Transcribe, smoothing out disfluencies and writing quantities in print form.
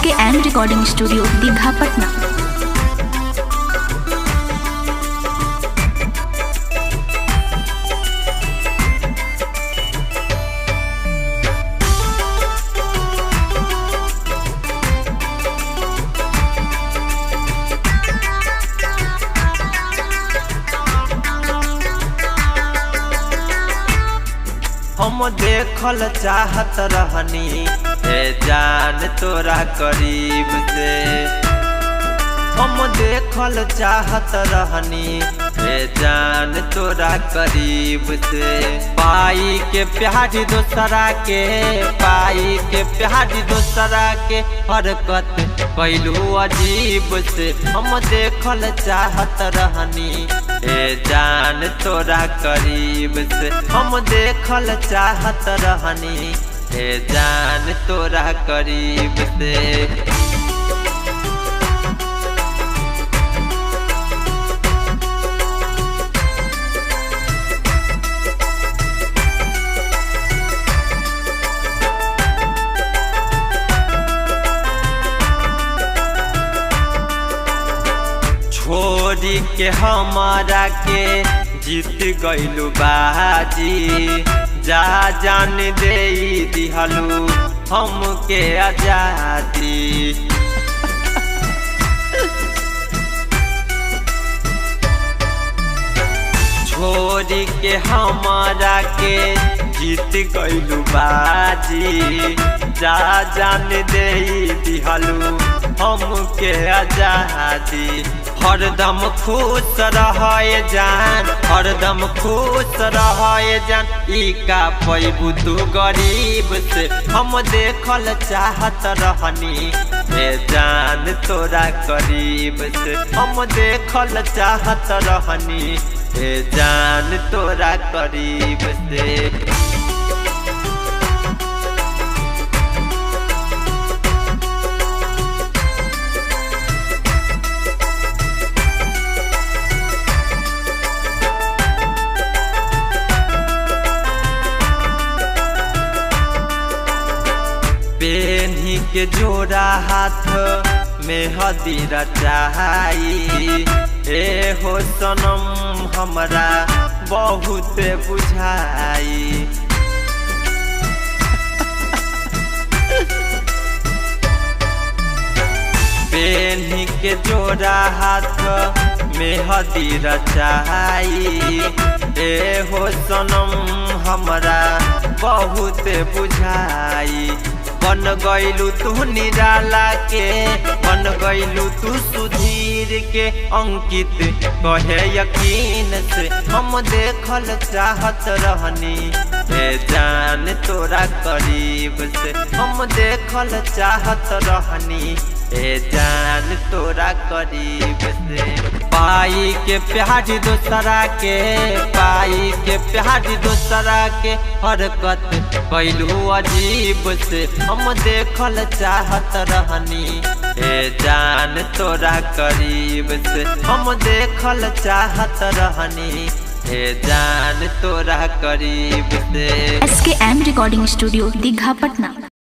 SKM recording studio Digha Patna. हम देखल चाहत रहनी हे जान तोरा करीब से। हम देखल चाहत रहनी हे जान तोरा करीब से। पाई के प्यारी दोसरा के, पाई के प्यारी दोसरा के हरकत कैलू अजीब से। हम देखल चाहत रहनी हे जान तोरा करीब से। हम देखल चाहत रहनी हे जान तोरा करीब से। छोड़ी के हमारा के जीत गइलू बाजी। जा जान दे दिहलू हमके आजादी। छोड़ी के हमारा के जीत गइलू बाजी। जा जान दे दिहलू हमके आजादी। हरदम खुश रहे जान, हरदम खुश रहे जान। ई का पैबू तू गरीब से। हम देखल चाहत रहनी हे जान तोरा करीब से। हम देखल चाहत रहनी हे जान तोरा करीब से। पेन्ही के जोड़ा हाथ में हदीरा चाही। ए हो सनम हमरा बहुत बुझाई। पेन्ही के जोड़ा हाथ में हदीरा चाही। ए हो सनम हमरा बहुत बुझाई। बन गइलू तू निराला के, बन गइलू तू सुधीर के। अंकित कहे यकीन से। हम देखल चाहत रहनी हे जान तोरा करीब से। हम देखल चाहत रहनी हे जान तोरा करीब से। पाई के प्यारी दोसरा के, पाई के प्यारी दोसरा के हरकत कैलू अजीब से। हम देखल चाहत रहनी हे जान तोरा करीब से। हम देखल चाहत रहनी हे जान तोरा करीब से। SKM recording studio Digha Patna.